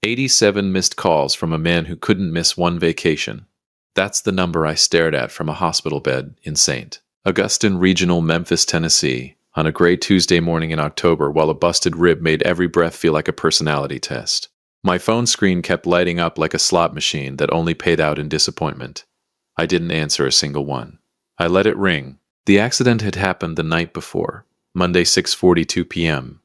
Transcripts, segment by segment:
87 missed calls from a man who couldn't miss one vacation. That's the number I stared at from a hospital bed in St. Augustine Regional, Memphis, Tennessee, on a gray Tuesday morning in October while a busted rib made every breath feel like a personality test. My phone screen kept lighting up like a slot machine that only paid out in disappointment. I didn't answer a single one. I let it ring. The accident had happened the night before, Monday 6:42 p.m.,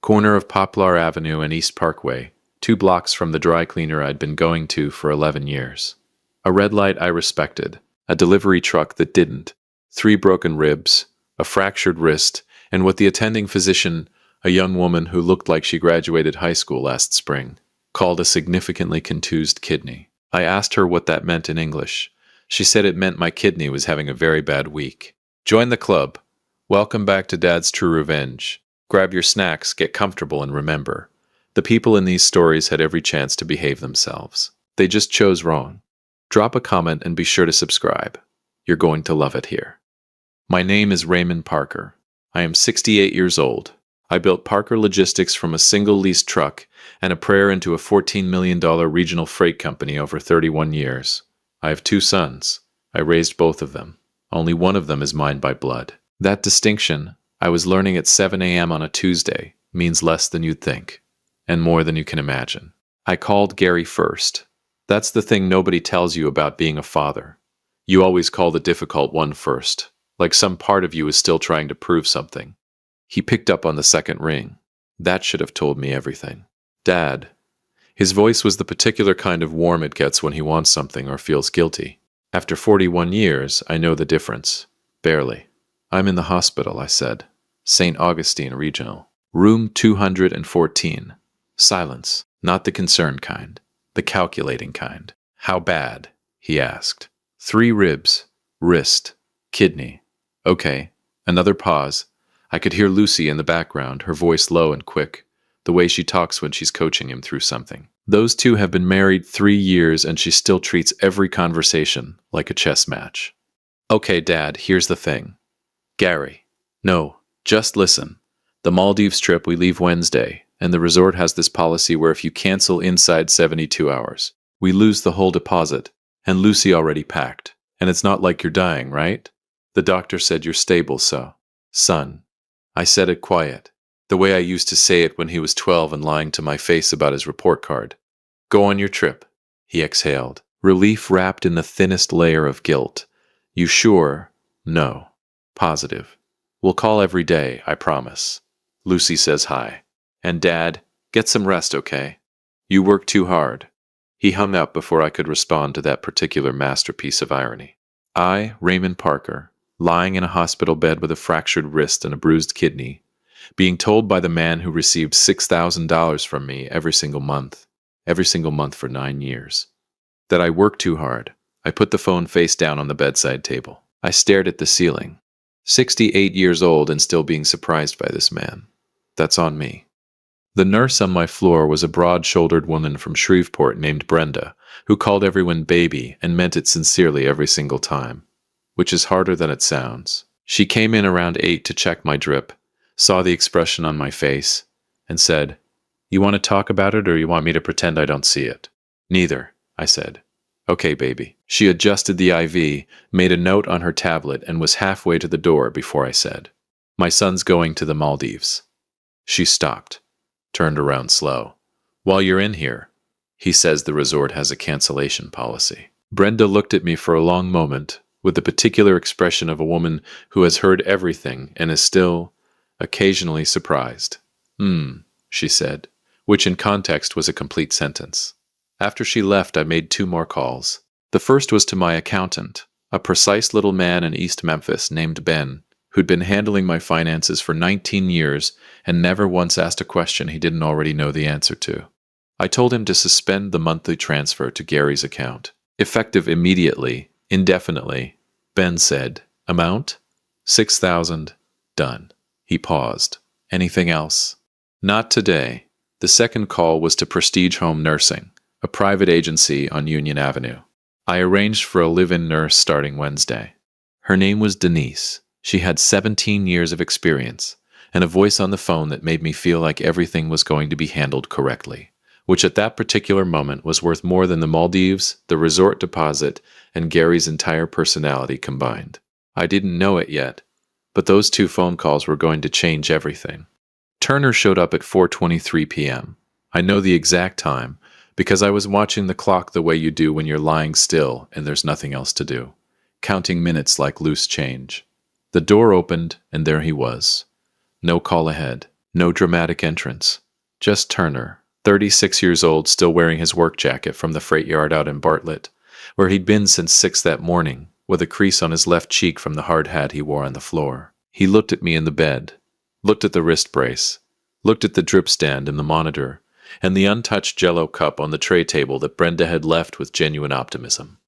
corner of Poplar Avenue and East Parkway, 2 blocks from the dry cleaner I'd been going to for 11 years. A red light I respected, a delivery truck that didn't, 3 broken ribs, a fractured wrist, and what the attending physician, a young woman who looked like she graduated high school last spring, called a significantly contused kidney. I asked her what that meant in English. She said it meant my kidney was having a very bad week. Join the club. Welcome back to Dad's True Revenge. Grab your snacks, get comfortable, and remember, the people in these stories had every chance to behave themselves. They just chose wrong. Drop a comment and be sure to subscribe. You're going to love it here. My name is Raymond Parker. I am 68 years old. I built Parker Logistics from a single leased truck and a prayer into a $14 million regional freight company over 31 years. I have 2 sons. I raised both of them. Only one of them is mine by blood. That distinction, I was learning at 7 a.m. on a Tuesday, means less than you'd think, and more than you can imagine. I called Gary first. That's the thing nobody tells you about being a father. You always call the difficult one first, like some part of you is still trying to prove something. He picked up on the second ring. That should have told me everything. Dad. His voice was the particular kind of warm it gets when he wants something or feels guilty. After 41 years, I know the difference. Barely. I'm in the hospital, I said. St. Augustine Regional. Room 214. Silence. Not the concerned kind. The calculating kind. How bad? He asked. 3 ribs. Wrist. Kidney. Okay. Another pause. I could hear Lucy in the background, her voice low and quick, the way she talks when she's coaching him through something. Those 2 have been married 3 years and she still treats every conversation like a chess match. Okay, Dad, here's the thing. Gary. No, just listen. The Maldives trip, we leave Wednesday, and the resort has this policy where if you cancel inside 72 hours, we lose the whole deposit, and Lucy already packed. And it's not like you're dying, right? The doctor said you're stable, so. Son. I said it quiet, the way I used to say it when he was 12 and lying to my face about his report card. Go on your trip. He exhaled, relief wrapped in the thinnest layer of guilt. You sure? No. Positive. We'll call every day, I promise. Lucy says hi. And Dad, get some rest, okay? You work too hard. He hung up before I could respond to that particular masterpiece of irony. I, Raymond Parker, lying in a hospital bed with a fractured wrist and a bruised kidney, being told by the man who received $6,000 from me every single month for 9 years, that I work too hard. I put the phone face down on the bedside table. I stared at the ceiling. 68 years old and still being surprised by this man. That's on me. The nurse on my floor was a broad-shouldered woman from Shreveport named Brenda, who called everyone baby and meant it sincerely every single time, which is harder than it sounds. She came in around 8 to check my drip, saw the expression on my face, and said, "You want to talk about it or you want me to pretend I don't see it?" "Neither," I said. "Okay, baby." She adjusted the IV, made a note on her tablet, and was halfway to the door before I said, "My son's going to the Maldives." She stopped, turned around slow. "While you're in here," he says the resort has a cancellation policy. Brenda looked at me for a long moment, with the particular expression of a woman who has heard everything and is still, occasionally surprised. She said, which in context was a complete sentence. After she left, I made 2 more calls. The first was to my accountant, a precise little man in East Memphis named Ben, who'd been handling my finances for 19 years and never once asked a question he didn't already know the answer to. I told him to suspend the monthly transfer to Gary's account, effective immediately, indefinitely. Ben said, "Amount? 6,000. Done." He paused. "Anything else?" "Not today." The second call was to Prestige Home Nursing, a private agency on Union Avenue. I arranged for a live-in nurse starting Wednesday. Her name was Denise. She had 17 years of experience, and a voice on the phone that made me feel like everything was going to be handled correctly. which at that particular moment was worth more than the Maldives, the resort deposit, and Gary's entire personality combined. I didn't know it yet, but those 2 phone calls were going to change everything. Turner showed up at 4:23 p.m. I know the exact time because I was watching the clock the way you do when you're lying still and there's nothing else to do, counting minutes like loose change. The door opened and there he was. No call ahead, no dramatic entrance. Just Turner, 36 years old, still wearing his work jacket from the freight yard out in Bartlett, where he'd been since 6 that morning, with a crease on his left cheek from the hard hat he wore on the floor. He looked at me in the bed, looked at the wrist brace, looked at the drip stand and the monitor, and the untouched Jell-O cup on the tray table that Brenda had left with genuine optimism.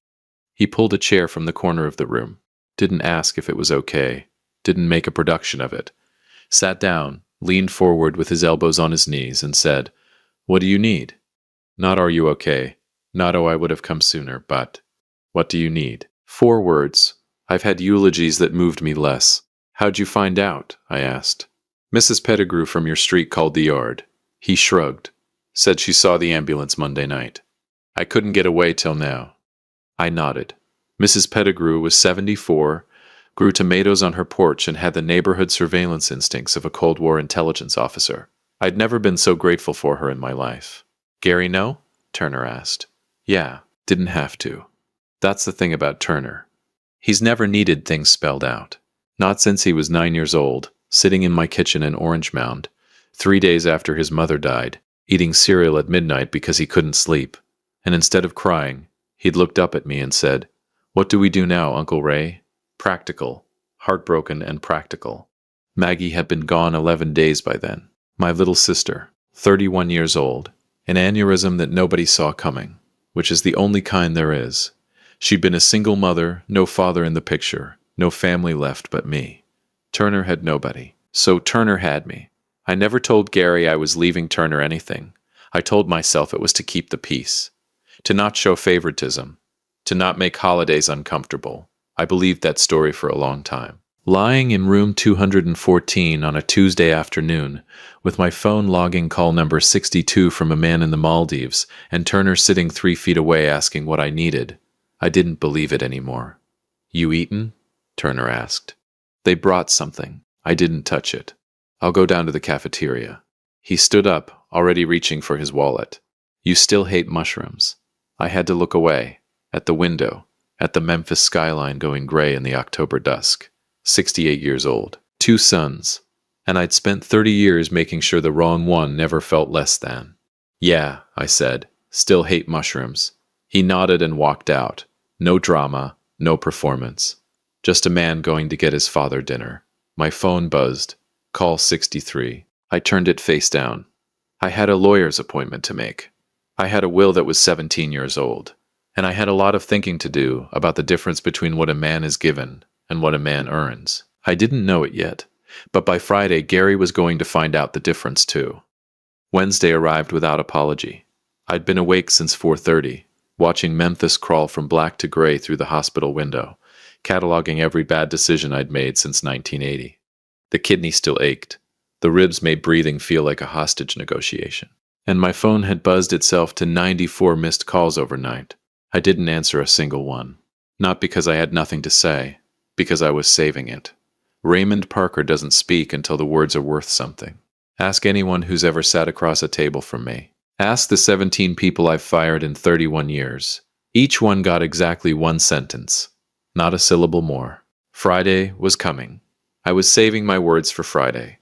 He pulled a chair from the corner of the room, didn't ask if it was okay, didn't make a production of it, sat down, leaned forward with his elbows on his knees, and said, "What do you need? Not are you okay? Not oh I would have come sooner, but what do you need?" 4 words. I've had eulogies that moved me less. "How'd you find out?" I asked. "Mrs. Pettigrew from your street called the yard." He shrugged, said she saw the ambulance Monday night. "I couldn't get away till now." I nodded. Mrs. Pettigrew was 74, grew tomatoes on her porch, and had the neighborhood surveillance instincts of a Cold War intelligence officer. I'd never been so grateful for her in my life. "Gary know?" Turner asked. "Yeah, didn't have to." That's the thing about Turner. He's never needed things spelled out. Not since he was 9 years old, sitting in my kitchen in Orange Mound, 3 days after his mother died, eating cereal at midnight because he couldn't sleep. And instead of crying, he'd looked up at me and said, "What do we do now, Uncle Ray?" Practical, heartbroken and practical. Maggie had been gone 11 days by then. My little sister, 31 years old, an aneurysm that nobody saw coming, which is the only kind there is. She'd been a single mother, no father in the picture, no family left but me. Turner had nobody. So Turner had me. I never told Gary I was leaving Turner anything. I told myself it was to keep the peace, to not show favoritism, to not make holidays uncomfortable. I believed that story for a long time. Lying in room 214 on a Tuesday afternoon, with my phone logging call number 62 from a man in the Maldives, and Turner sitting 3 feet away asking what I needed, I didn't believe it anymore. "You eaten?" Turner asked. "They brought something. I didn't touch it. I'll go down to the cafeteria." He stood up, already reaching for his wallet. "You still hate mushrooms." I had to look away, at the window, at the Memphis skyline going gray in the October dusk. 68 years old, 2 sons, and I'd spent 30 years making sure the wrong one never felt less than. "Yeah," I said, "still hate mushrooms." He nodded and walked out. No drama, no performance. Just a man going to get his father dinner. My phone buzzed. Call 63. I turned it face down. I had a lawyer's appointment to make. I had a will that was 17 years old. And I had a lot of thinking to do about the difference between what a man is given and what a man earns. I didn't know it yet, but by Friday Gary was going to find out the difference too. Wednesday arrived without apology. I'd been awake since 4:30, watching Memphis crawl from black to gray through the hospital window, cataloging every bad decision I'd made since 1980. The kidney still ached. The ribs made breathing feel like a hostage negotiation. And my phone had buzzed itself to 94 missed calls overnight. I didn't answer a single one. Not because I had nothing to say, because I was saving it. Raymond Parker doesn't speak until the words are worth something. Ask anyone who's ever sat across a table from me. Ask the 17 people I've fired in 31 years. Each one got exactly 1 sentence. Not a syllable more. Friday was coming. I was saving my words for Friday.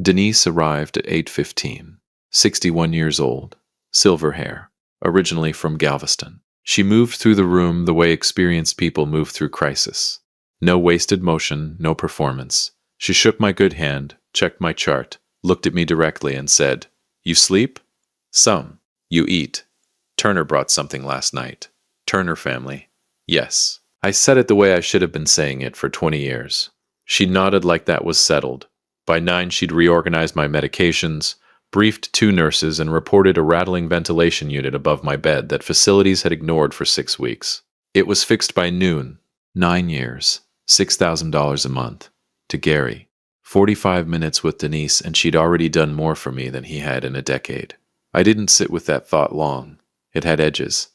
Denise arrived at 8:15. 61 years old. Silver hair. Originally from Galveston. She moved through the room the way experienced people move through crisis. No wasted motion, no performance. She shook my good hand, checked my chart, looked at me directly and said, "You sleep?" "Some. You eat." "Turner brought something last night." "Turner family." "Yes." I said it the way I should have been saying it for 20 years. She nodded like that was settled. By 9 she'd reorganized my medications, briefed 2 nurses, and reported a rattling ventilation unit above my bed that facilities had ignored for 6 weeks. It was fixed by noon. 9 years. $6,000 a month. To Gary. 45 minutes with Denise, and she'd already done more for me than he had in a decade. I didn't sit with that thought long. It had edges.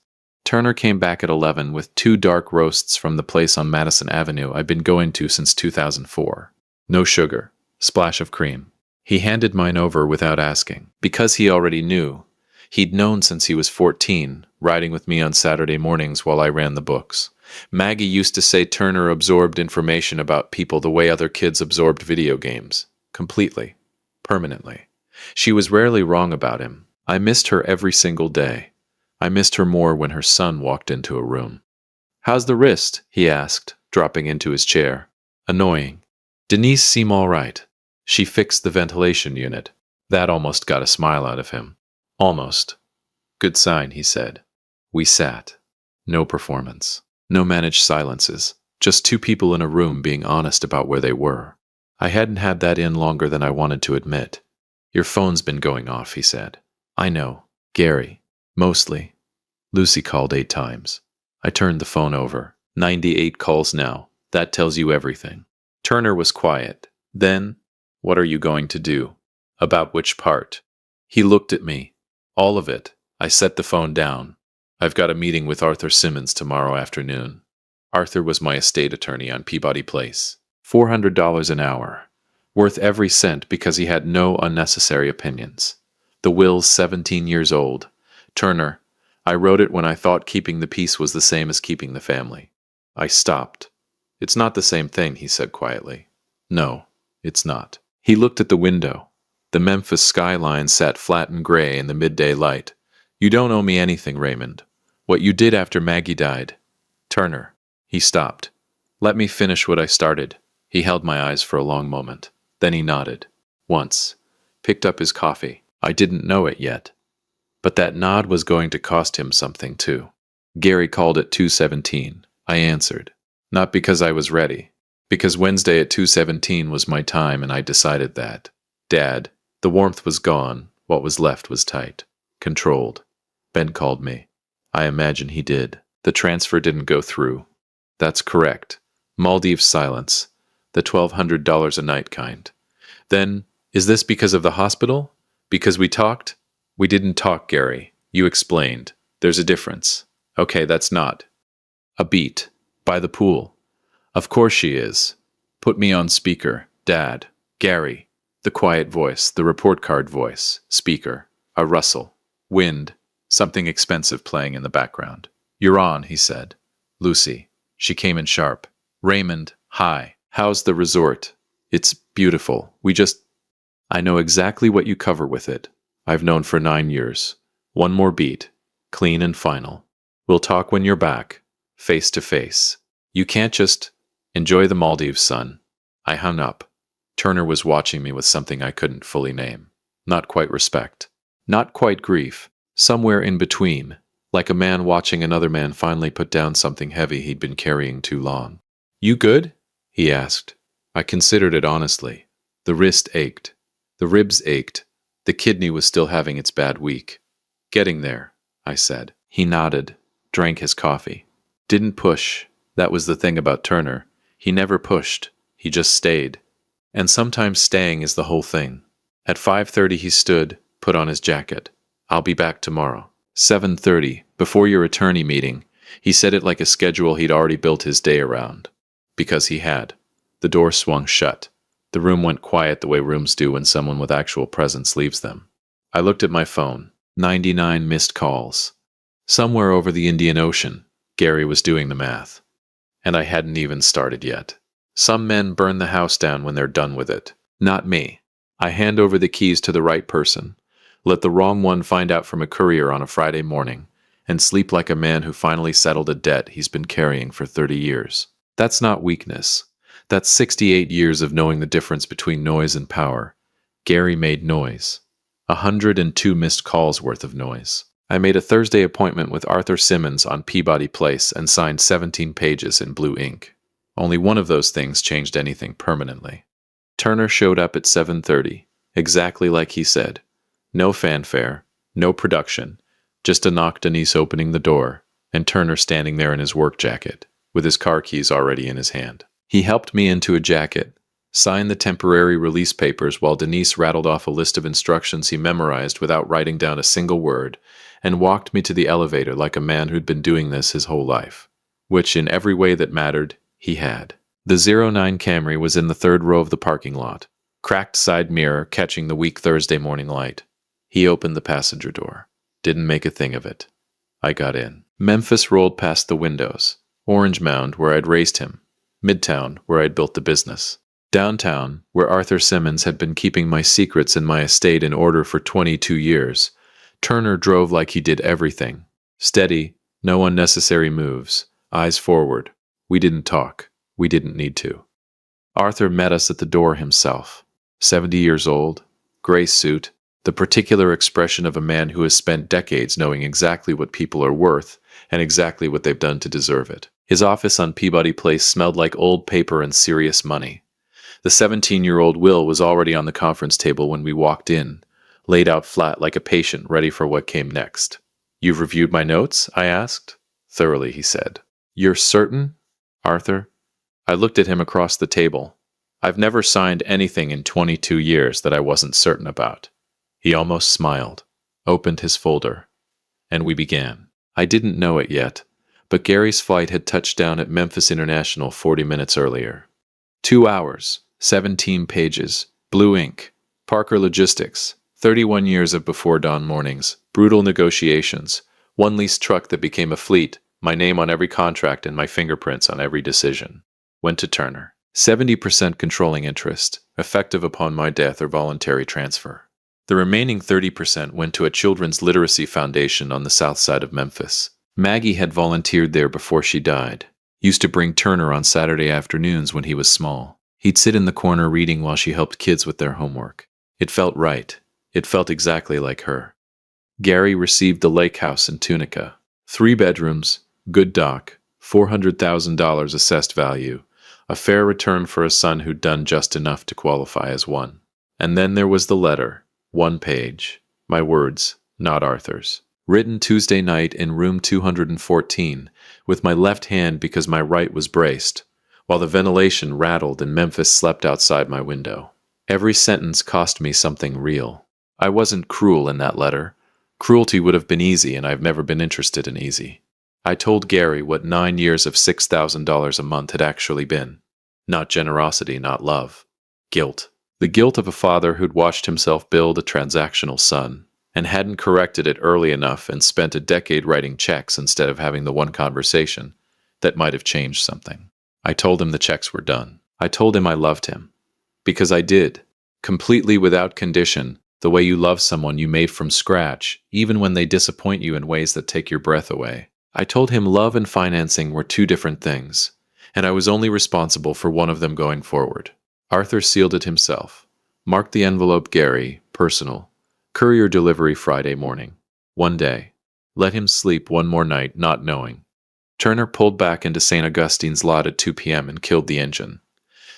Turner came back at 11 with 2 dark roasts from the place on Madison Avenue I'd been going to since 2004. No sugar, splash of cream. He handed mine over without asking. Because he already knew. He'd known since he was 14, riding with me on Saturday mornings while I ran the books. Maggie used to say Turner absorbed information about people the way other kids absorbed video games. Completely. Permanently. She was rarely wrong about him. I missed her every single day. I missed her more when her son walked into a room. "How's the wrist?" he asked, dropping into his chair. Annoying. "Denise seem all right. She fixed the ventilation unit." That almost got a smile out of him. Almost. "Good sign," he said. We sat. No performance. No managed silences. Just 2 people in a room being honest about where they were. I hadn't had that in longer than I wanted to admit. "Your phone's been going off," he said. "I know. Gary. Mostly. Lucy called 8 times. I turned the phone over. 98 calls now. That tells you everything." Turner was quiet. Then, "What are you going to do?" "About which part?" He looked at me. "All of it." I set the phone down. "I've got a meeting with Arthur Simmons tomorrow afternoon." Arthur was my estate attorney on Peabody Place. $400 an hour. Worth every cent because he had no unnecessary opinions. The will's 17 years old. "Turner, I wrote it when I thought keeping the peace was the same as keeping the family." I stopped. "It's not the same thing," he said quietly. "No, it's not." He looked at the window. The Memphis skyline sat flat and gray in the midday light. "You don't owe me anything, Raymond. What you did after Maggie died." "Turner." He stopped. "Let me finish what I started." He held my eyes for a long moment. Then he nodded. Once. Picked up his coffee. I didn't know it yet. But that nod was going to cost him something, too. "Gary called at 2:17. I answered. Not because I was ready. Because Wednesday at 2:17 was my time and I decided that. Dad, the warmth was gone. What was left was tight. Controlled. Ben called me. I imagine he did. The transfer didn't go through." "That's correct." Maldives silence. The $1,200 a night kind. "Then, is this because of the hospital? Because we talked?" "We didn't talk, Gary. You explained. There's a difference." "Okay, that's not." "A beat. By the pool." "Of course she is." "Put me on speaker. Dad. Gary." The quiet voice, the report card voice. Speaker. A rustle. Wind. Something expensive playing in the background. "You're on," he said. "Lucy." She came in sharp. "Raymond, hi. How's the resort?" "It's beautiful. I know exactly what you cover with it. I've known for 9 years. One more beat. Clean and final. We'll talk when you're back. Face to face. You can't just enjoy the Maldives, son." I hung up. Turner was watching me with something I couldn't fully name. Not quite respect. Not quite grief. Somewhere in between. Like a man watching another man finally put down something heavy he'd been carrying too long. "You good?" he asked. I considered it honestly. The wrist ached. The ribs ached. The kidney was still having its bad week. "Getting there," I said. He nodded, drank his coffee. Didn't push. That was the thing about Turner. He never pushed. He just stayed. And sometimes staying is the whole thing. At 5:30 he stood, put on his jacket. "I'll be back tomorrow." 7:30, before your attorney meeting. He said it like a schedule he'd already built his day around. Because he had. The door swung shut. The room went quiet the way rooms do when someone with actual presence leaves them. I looked at my phone. 99 missed calls. Somewhere over the Indian Ocean. Gary was doing the math. And I hadn't even started yet. Some men burn the house down when they're done with it. Not me. I hand over the keys to the right person. Let the wrong one find out from a courier on a Friday morning. And sleep like a man who finally settled a debt he's been carrying for 30 years. That's not weakness. That's 68 years of knowing the difference between noise and power. Gary made noise. 102 missed calls worth of noise. I made a Thursday appointment with Arthur Simmons on Peabody Place and signed 17 pages in blue ink. Only one of those things changed anything permanently. Turner showed up at 7:30, exactly like he said. No fanfare, no production, just a knock, Denise opening the door, and Turner standing there in his work jacket, with his car keys already in his hand. He helped me into a jacket, signed the temporary release papers while Denise rattled off a list of instructions he memorized without writing down a single word, and walked me to the elevator like a man who'd been doing this his whole life. Which, in every way that mattered, he had. The '09 Camry was in the third row of the parking lot, cracked side mirror catching the weak Thursday morning light. He opened the passenger door. Didn't make a thing of it. I got in. Memphis rolled past the windows. Orange Mound, where I'd raised him. Midtown, where I'd built the business. Downtown, where Arthur Simmons had been keeping my secrets and my estate in order for 22 years. Turner drove like he did everything. Steady, no unnecessary moves, eyes forward. We didn't talk. We didn't need to. Arthur met us at the door himself. 70 years old, gray suit, the particular expression of a man who has spent decades knowing exactly what people are worth and exactly what they've done to deserve it. His office on Peabody Place smelled like old paper and serious money. The 17-year-old Will was already on the conference table when we walked in, laid out flat like a patient ready for what came next. "You've reviewed my notes?" I asked. "Thoroughly," he said. "You're certain, Arthur?" I looked at him across the table. I've never signed anything in 22 years that I wasn't certain about. He almost smiled, opened his folder, and we began. I didn't know it yet, but Gary's flight had touched down at Memphis International 40 minutes earlier. 2 hours, 17 pages, blue ink, Parker Logistics, 31 years of before dawn mornings, brutal negotiations, one leased truck that became a fleet, my name on every contract and my fingerprints on every decision. Went to Turner. 70% controlling interest, effective upon my death or voluntary transfer. The remaining 30% went to a children's literacy foundation on the south side of Memphis. Maggie had volunteered there before she died. Used to bring Turner on Saturday afternoons when he was small. He'd sit in the corner reading while she helped kids with their homework. It felt right. It felt exactly like her. Gary received the lake house in Tunica. 3 bedrooms, good dock, $400,000 assessed value. A fair return for a son who'd done just enough to qualify as one. And then there was the letter, 1 page. My words, not Arthur's. Written Tuesday night in room 214, with my left hand because my right was braced, while the ventilation rattled and Memphis slept outside my window. Every sentence cost me something real. I wasn't cruel in that letter. Cruelty would have been easy, and I've never been interested in easy. I told Gary what 9 years of $6,000 a month had actually been. Not generosity, not love. Guilt. The guilt of a father who'd watched himself build a transactional son, and hadn't corrected it early enough and spent a decade writing checks instead of having the one conversation that might have changed something. I told him the checks were done. I told him I loved him. Because I did. Completely without condition, the way you love someone you made from scratch, even when they disappoint you in ways that take your breath away. I told him love and financing were 2 different things, and I was only responsible for one of them going forward. Arthur sealed it himself. Marked the envelope Gary, personal. Courier delivery Friday morning. 1 day. Let him sleep one more night, not knowing. Turner pulled back into St. Augustine's lot at 2 p.m. and killed the engine.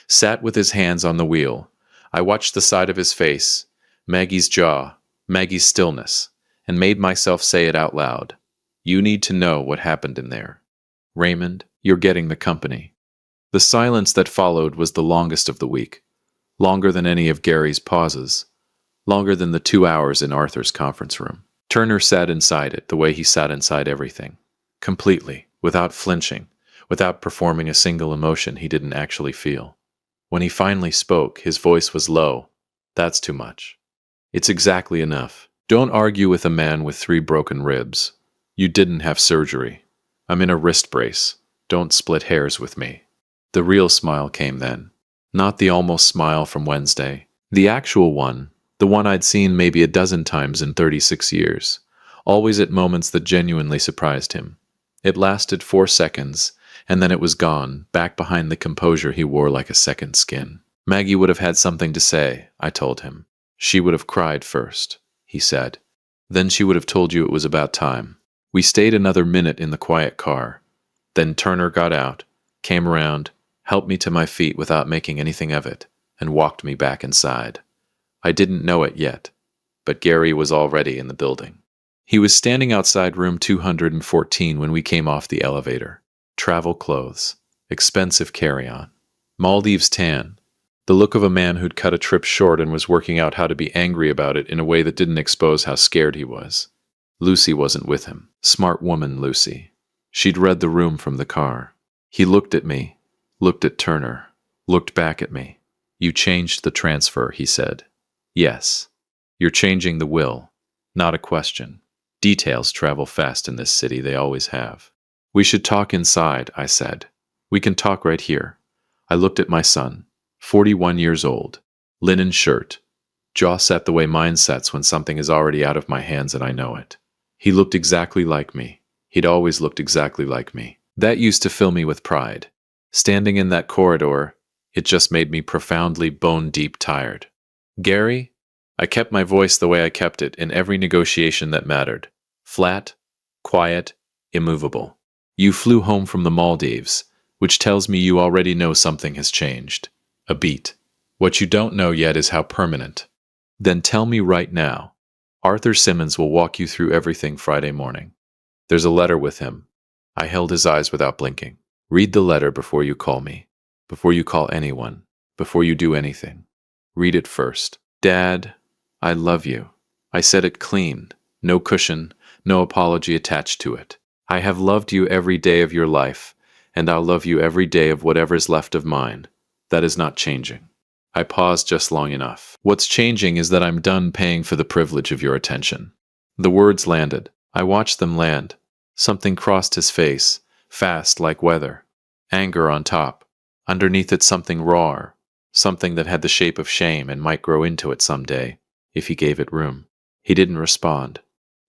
Sat with his hands on the wheel. I watched the side of his face, Maggie's jaw, Maggie's stillness, and made myself say it out loud. You need to know what happened in there. Raymond, you're getting the company. The silence that followed was the longest of the week. Longer than any of Gary's pauses. Longer than the 2 hours in Arthur's conference room. Turner sat inside it the way he sat inside everything. Completely, without flinching, without performing a single emotion he didn't actually feel. When he finally spoke, his voice was low. That's too much. It's exactly enough. Don't argue with a man with 3 broken ribs. You didn't have surgery. I'm in a wrist brace. Don't split hairs with me. The real smile came then. Not the almost smile from Wednesday. The actual one. The one I'd seen maybe a dozen times in 36 years. Always at moments that genuinely surprised him. It lasted 4 seconds, and then it was gone, back behind the composure he wore like a second skin. Maggie would have had something to say, I told him. She would have cried first, he said. Then she would have told you it was about time. We stayed another minute in the quiet car. Then Turner got out, came around, helped me to my feet without making anything of it, and walked me back inside. I didn't know it yet, but Gary was already in the building. He was standing outside room 214 when we came off the elevator. Travel clothes, expensive carry-on, Maldives tan, The look of a man who'd cut a trip short and was working out how to be angry about it in a way that didn't expose how scared he was. Lucy wasn't with him. Smart woman, Lucy. She'd read the room from the car. He looked at me, looked at Turner, looked back at me. You changed the transfer, he said. Yes. You're changing the will. Not a question. Details travel fast in this city, they always have. We should talk inside, I said. We can talk right here. I looked at my son, 41 years old, linen shirt, jaw set the way mine sets when something is already out of my hands and I know it. He looked exactly like me. He'd always looked exactly like me. That used to fill me with pride. Standing in that corridor, it just made me profoundly bone-deep tired. Gary? I kept my voice the way I kept it in every negotiation that mattered. Flat, quiet, immovable. You flew home from the Maldives, which tells me you already know something has changed. A beat. What you don't know yet is how permanent. Then tell me right now. Arthur Simmons will walk you through everything Friday morning. There's a letter with him. I held his eyes without blinking. Read the letter before you call me. Before you call anyone. Before you do anything. Read it first. Dad, I love you. I said it clean. No cushion, no apology attached to it. I have loved you every day of your life, and I'll love you every day of whatever's left of mine. That is not changing. I paused just long enough. What's changing is that I'm done paying for the privilege of your attention. The words landed. I watched them land. Something crossed his face, fast like weather. Anger on top. Underneath it something raw, something that had the shape of shame and might grow into it someday, if he gave it room. He didn't respond.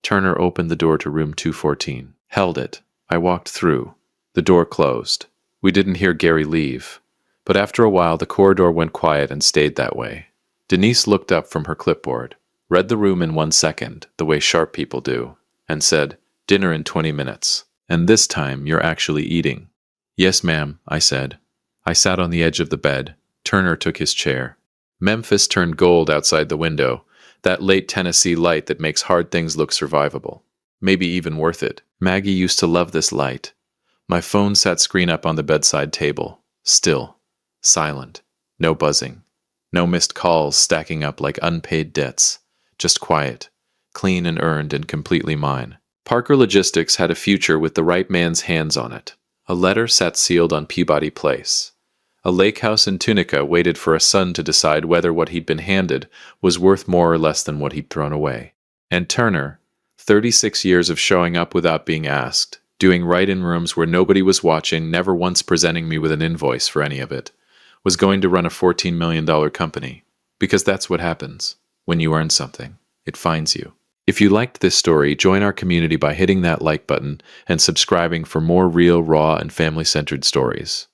Turner opened the door to room 214. Held it. I walked through. The door closed. We didn't hear Gary leave. But after a while, the corridor went quiet and stayed that way. Denise looked up from her clipboard, read the room in 1 second, the way sharp people do, and said, "Dinner in 20 minutes. And this time, you're actually eating." "Yes, ma'am," I said. I sat on the edge of the bed. Turner took his chair. Memphis turned gold outside the window, that late Tennessee light that makes hard things look survivable. Maybe even worth it. Maggie used to love this light. My phone sat screen up on the bedside table. Still. Silent. No buzzing. No missed calls stacking up like unpaid debts. Just quiet. Clean and earned and completely mine. Parker Logistics had a future with the right man's hands on it. A letter sat sealed on Peabody Place. A lake house in Tunica waited for a son to decide whether what he'd been handed was worth more or less than what he'd thrown away. And Turner, 36 years of showing up without being asked, doing right in rooms where nobody was watching, never once presenting me with an invoice for any of it, was going to run a $14 million company. Because that's what happens. When you earn something, it finds you. If you liked this story, join our community by hitting that like button and subscribing for more real, raw, and family-centered stories.